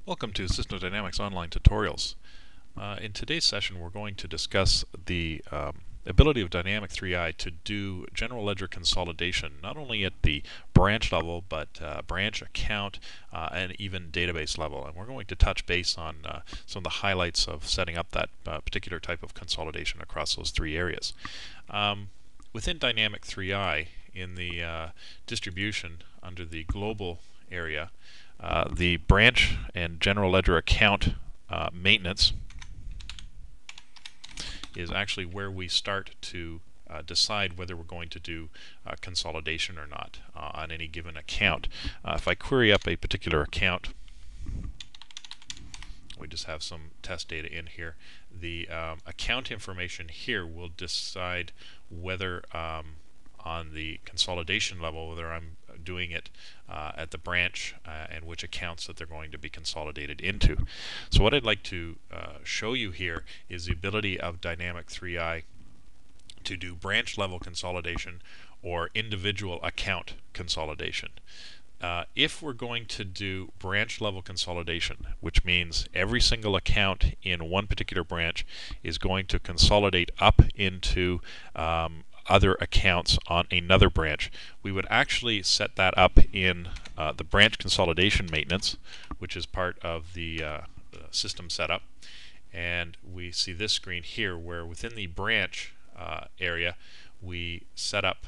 Welcome to System Dynamics Online Tutorials. In today's session we're going to discuss the ability of Dynamic 3i to do general ledger consolidation not only at the branch level but branch, account, and even database level. And we're going to touch base on some of the highlights of setting up that particular type of consolidation across those three areas. Within Dynamic 3i, in the distribution under the global area, the branch and general ledger account maintenance is actually where we start to decide whether we're going to do consolidation or not on any given account. If I query up a particular account, we just have some test data in here. The account information here will decide whether on the consolidation level, whether I'm doing it at the branch and which accounts that they're going to be consolidated into. So what I'd like to show you here is the ability of Dynamic 3i to do branch level consolidation or individual account consolidation. If we're going to do branch level consolidation, which means every single account in one particular branch is going to consolidate up into other accounts on another branch, we would actually set that up in the branch consolidation maintenance, which is part of the system setup. And we see this screen here where within the branch area we set up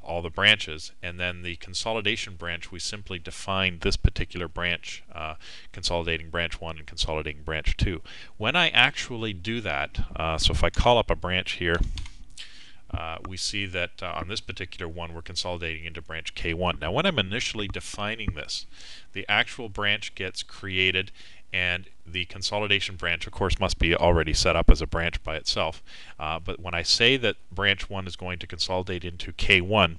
all the branches, and then the consolidation branch we simply define this particular branch, consolidating branch 1 and consolidating branch 2. When I actually do that, so if I call up a branch here, we see that on this particular one we're consolidating into branch K1. Now when I'm initially defining this, the actual branch gets created and the consolidation branch of course must be already set up as a branch by itself. But when I say that branch 1 is going to consolidate into K1,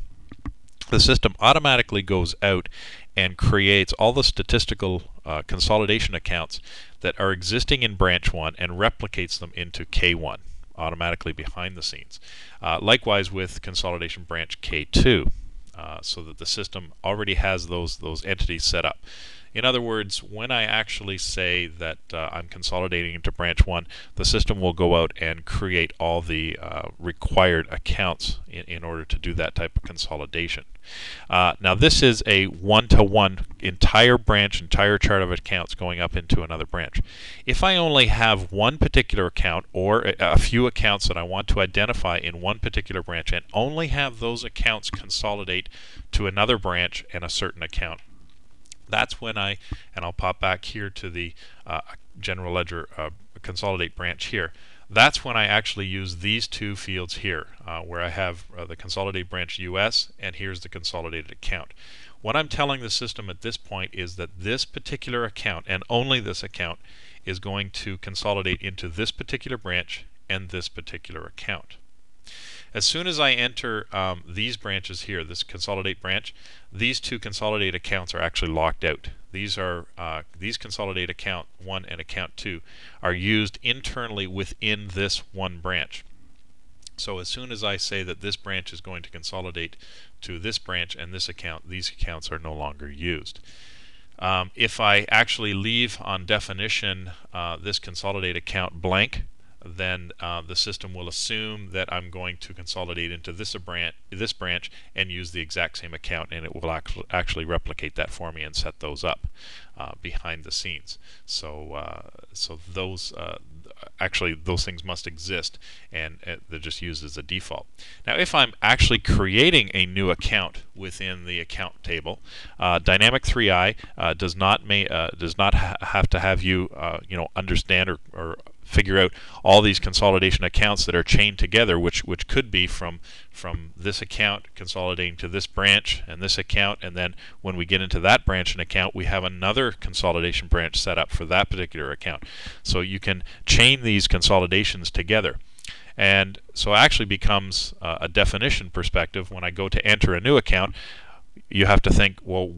the system automatically goes out and creates all the statistical consolidation accounts that are existing in branch 1 and replicates them into K1 automatically behind the scenes. Likewise with consolidation branch K2, so that the system already has those entities set up. In other words, when I actually say that I'm consolidating into branch 1, the system will go out and create all the required accounts in order to do that type of consolidation. Now this is a one-to-one entire branch, entire chart of accounts going up into another branch. If I only have one particular account or a few accounts that I want to identify in one particular branch and only have those accounts consolidate to another branch and a certain account, that's when and I'll pop back here to the general ledger consolidate branch here. That's when I actually use these two fields here, where I have the consolidate branch US and here's the consolidated account. What I'm telling the system at this point is that this particular account and only this account is going to consolidate into this particular branch and this particular account. As soon as I enter these branches here, this consolidate branch, these two consolidate accounts are actually locked out. These consolidate account 1 and account 2 are used internally within this one branch. So as soon as I say that this branch is going to consolidate to this branch and this account, these accounts are no longer used. If I actually leave on definition this consolidate account blank, then the system will assume that I'm going to consolidate into this branch and use the exact same account, and it will actually replicate that for me and set those up behind the scenes. So those things must exist, and they're just used as a default. Now if I'm actually creating a new account within the account table, Dynamic 3i does not have to have you understand or figure out all these consolidation accounts that are chained together, which could be from this account consolidating to this branch and this account, and then when we get into that branch and account we have another consolidation branch set up for that particular account. So you can chain these consolidations together. And so it actually becomes a definition perspective. When I go to enter a new account, you have to think, well,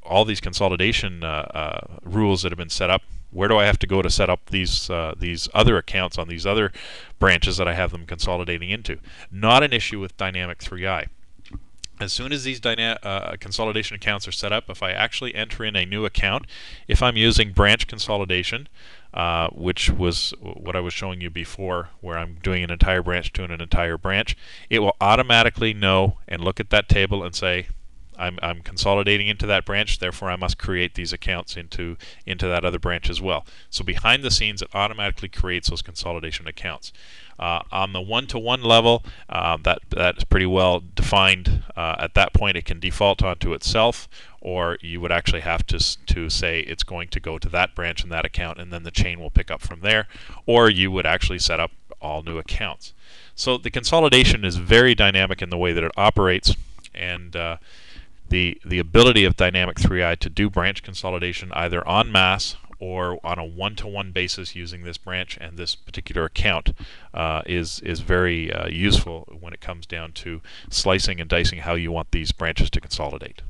all these consolidation rules that have been set up, where do I have to go to set up these other accounts on these other branches that I have them consolidating into? Not an issue with Dynamic 3i. As soon as these consolidation accounts are set up, if I actually enter in a new account, if I'm using branch consolidation, which was what I was showing you before, where I'm doing an entire branch to an entire branch, it will automatically know and look at that table and say, I'm consolidating into that branch, therefore I must create these accounts into that other branch as well. So behind the scenes, it automatically creates those consolidation accounts. On the one-to-one level, that's pretty well defined. At that point, it can default onto itself, or you would actually have to say it's going to go to that branch and that account, and then the chain will pick up from there, or you would actually set up all new accounts. So the consolidation is very dynamic in the way that it operates, and the ability of Dynamic 3i to do branch consolidation either en masse or on a one-to-one basis using this branch and this particular account is very useful when it comes down to slicing and dicing how you want these branches to consolidate.